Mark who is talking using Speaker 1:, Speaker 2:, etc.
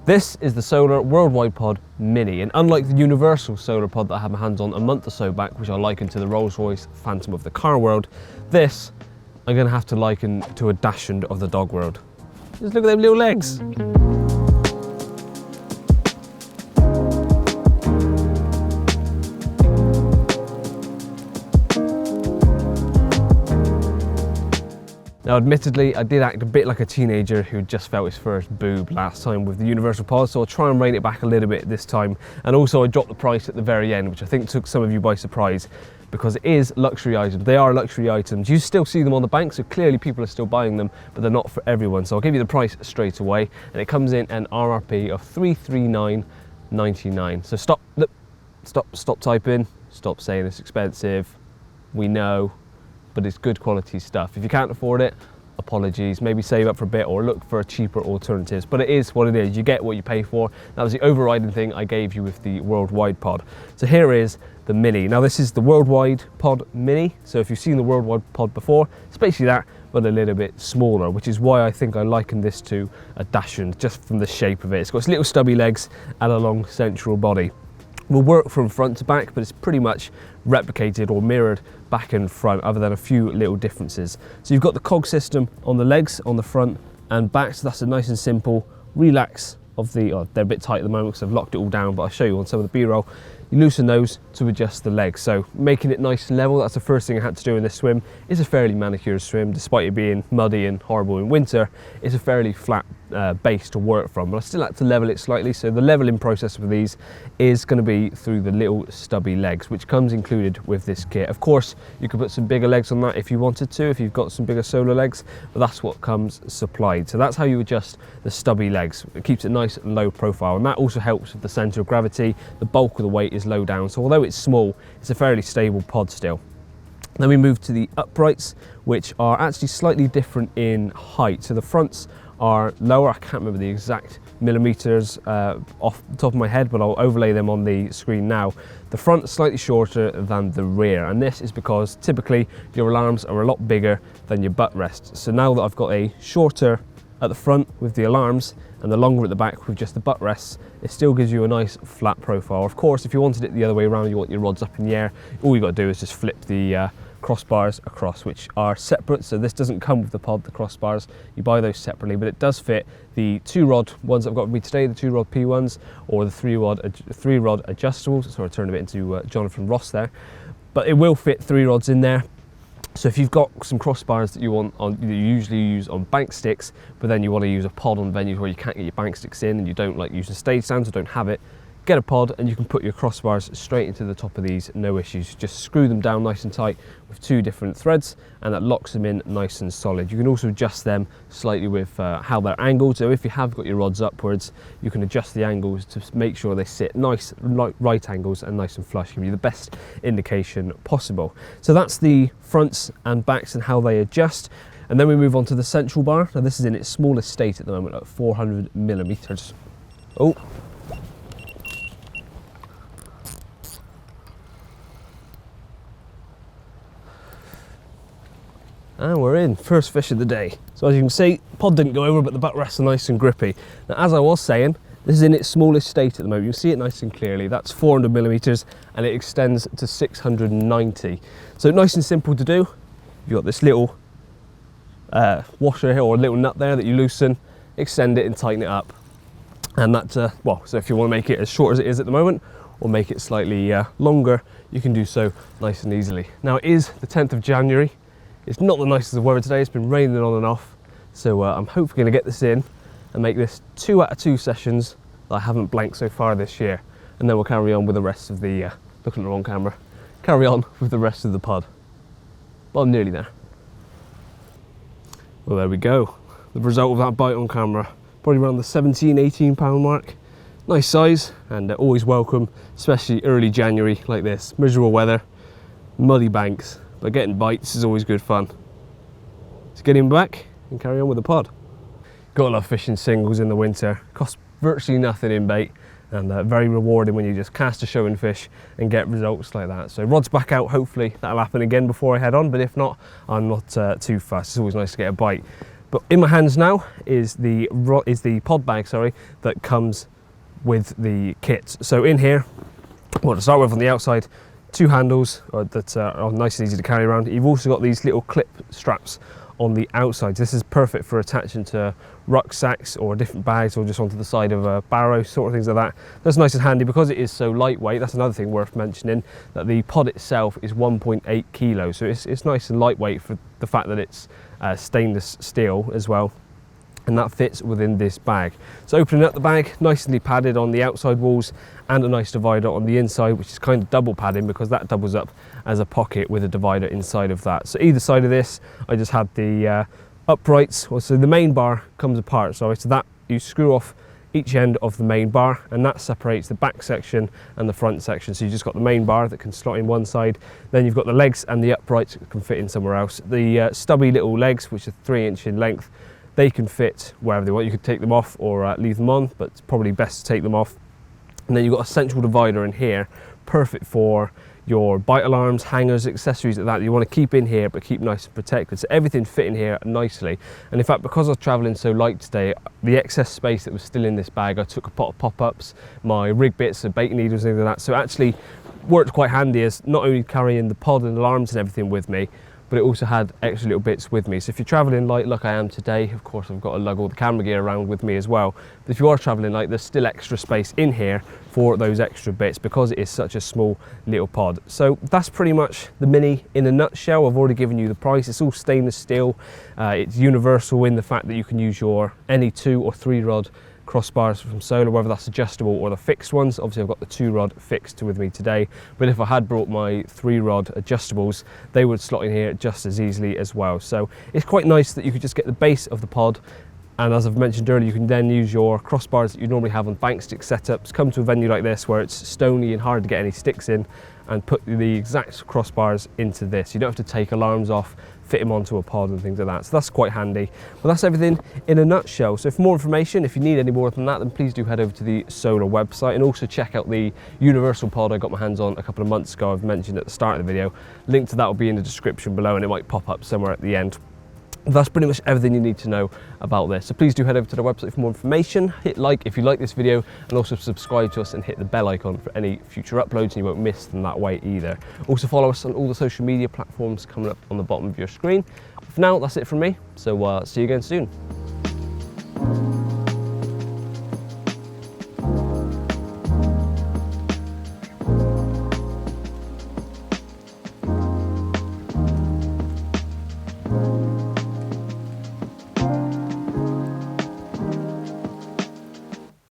Speaker 1: This is the Solar Worldwide Pod Mini, and unlike the universal solar pod that I had my hands on a month or so back, which I likened to the Rolls-Royce Phantom of the car world, this I'm going to have to liken to a Dachshund of the dog world. Just look at them little legs. Now admittedly, I did act a bit like a teenager who just felt his first boob last time with the universal pod, so I'll try and rein it back a little bit this time. And also I dropped the price at the very end, which I think took some of you by surprise, because it is luxury items. They are luxury items. You still see them on the bank, so clearly people are still buying them, but they're not for everyone. So I'll give you the price straight away, and it comes in an RRP of $339.99. So stop typing, stop saying it's expensive. We know, but it's good quality stuff. If you can't afford it, apologies, maybe save up for a bit or look for cheaper alternatives, but it is what it is. You get what you pay for. That was the overriding thing I gave you with the Worldwide Pod. So here is the Mini. Now this is the Worldwide Pod Mini, so if you've seen the Worldwide Pod before, it's basically that, but a little bit smaller, which is why I think I liken this to a Dachshund, just from the shape of it. It's got its little stubby legs and a long central body. Will work from front to back, but it's pretty much replicated or mirrored back and front, other than a few little differences. So you've got the cog system on the legs, on the front and back, so that's a nice and simple relax of the, they're a bit tight at the moment because I've locked it all down, but I'll show you on some of the B-roll. You loosen those to adjust the legs, so making it nice and level. That's the first thing I had to do in this swim. It's a fairly manicured swim, despite it being muddy and horrible in winter. It's a fairly flat base to work from, but I still had to level it slightly. So the leveling process for these is going to be through the little stubby legs, which comes included with this kit. Of course, you could put some bigger legs on that if you wanted to, if you've got some bigger solar legs, but that's what comes supplied. So that's how you adjust the stubby legs. It keeps it nice and low profile, and that also helps with the center of gravity. The bulk of the weight is low down, so although it's small, it's a fairly stable pod still. Then we move to the uprights, which are actually slightly different in height. So the fronts are lower. I can't remember the exact millimeters off the top of my head, but I'll overlay them on the screen now. The front is slightly shorter than the rear, and this is because typically your alarms are a lot bigger than your butt rests. So now that I've got a shorter at the front with the alarms and the longer at the back with just the butt rests, it still gives you a nice flat profile. Of course, if you wanted it the other way around, you want your rods up in the air, all you got to do is just flip the crossbars across, which are separate. So this doesn't come with the pod, the crossbars, you buy those separately, but it does fit the 2-rod ones I've got with me today, the 2-rod P ones, or the 3-rod adjustables. Sorry, I turned a bit into Jonathan Ross there, but it will fit 3 rods in there. So if you've got some crossbars that you want on, that you usually use on bank sticks, but then you want to use a pod on venues where you can't get your bank sticks in and you don't like using stage stands or don't have it, get a pod and you can put your crossbars straight into the top of these, no issues. Just screw them down nice and tight with 2 different threads, and that locks them in nice and solid. You can also adjust them slightly with how they're angled. So if you have got your rods upwards, you can adjust the angles to make sure they sit nice, right angles and nice and flush, give you the best indication possible. So that's the fronts and backs and how they adjust. And then we move on to the central bar. Now this is in its smallest state at the moment at 400 millimeters. Oh. And we're in, first fish of the day. So as you can see, pod didn't go over, but the butt rests are nice and grippy. Now, as I was saying, this is in its smallest state at the moment. You can see it nice and clearly. That's 400 millimeters and it extends to 690. So nice and simple to do. You've got this little washer here, or a little nut there that you loosen, extend it and tighten it up. And that's, well, so if you want to make it as short as it is at the moment, or make it slightly longer, you can do so nice and easily. Now it is the 10th of January. It's not the nicest of weather today, it's been raining on and off, so I'm hopefully going to get this in and make this 2 out of 2 sessions that I haven't blanked so far this year, and then we'll carry on with the rest of the, looking at the wrong camera, carry on with the rest of the pod. Well, I'm nearly there. Well, there we go, the result of that bite on camera, probably around the 17-18 pound mark. Nice size, and always welcome, especially early January like this, miserable weather, muddy banks. But getting bites is always good fun. Let's get him back and carry on with the pod. Gotta love fishing singles in the winter. Costs virtually nothing in bait, and very rewarding when you just cast a showing fish and get results like that. So rod's back out, hopefully that'll happen again before I head on, but if not, I'm not too fast. It's always nice to get a bite. But in my hands now is the pod bag, sorry, that comes with the kit. So in here, well, to start with, on the outside, 2 handles that are nice and easy to carry around. You've also got these little clip straps on the outside. This is perfect for attaching to rucksacks or different bags, or just onto the side of a barrow, sort of things like that. That's nice and handy because it is so lightweight. That's another thing worth mentioning, that the pod itself is 1.8 kilos, so it's nice and lightweight for the fact that it's stainless steel as well, and that fits within this bag. So opening up the bag, nicely padded on the outside walls, and a nice divider on the inside, which is kind of double padding because that doubles up as a pocket with a divider inside of that. So either side of this, I just had the uprights. So the main bar comes apart, so that you screw off each end of the main bar, and that separates the back section and the front section. So you've just got the main bar that can slot in one side, then you've got the legs and the uprights that can fit in somewhere else. The stubby little legs, which are 3 inch in length, they can fit wherever they want. You could take them off or leave them on, but it's probably best to take them off. And then you've got a central divider in here, perfect for your bite alarms, hangers, accessories like that you want to keep in here but keep nice and protected. So everything fit in here nicely. And in fact, because I was traveling so light today, the excess space that was still in this bag, I took a pot of pop-ups, my rig bits, so bait needles and things like that. So it actually worked quite handy as not only carrying the pod and alarms and everything with me, but it also had extra little bits with me. So if you're traveling light like I am today, of course I've got to lug all the camera gear around with me as well. But if you are traveling light, there's still extra space in here for those extra bits because it is such a small little pod. So that's pretty much the Mini in a nutshell. I've already given you the price. It's all stainless steel. It's universal in the fact that you can use your any 2 or 3 rod crossbars from Solar, whether that's adjustable or the fixed ones. Obviously I've got the 2 rod fixed with me today, but if I had brought my 3 rod adjustables, they would slot in here just as easily as well. So it's quite nice that you could just get the base of the pod, and as I've mentioned earlier, you can then use your crossbars that you normally have on bank stick setups, come to a venue like this where it's stony and hard to get any sticks in, and put the exact crossbars into this. You don't have to take alarms off, fit them onto a pod and things like that. So that's quite handy. But that's everything in a nutshell. So for more information, if you need any more than that, then please do head over to the Solar website, and also check out the universal pod I got my hands on a couple of months ago. I've mentioned at the start of the video. Link to that will be in the description below, and it might pop up somewhere at the end. That's pretty much everything you need to know about this. So please do head over to the website for more information. Hit like if you like this video, and also subscribe to us and hit the bell icon for any future uploads, and you won't miss them that way either. Also follow us on all the social media platforms coming up on the bottom of your screen. For now, that's it from me. So see you again soon.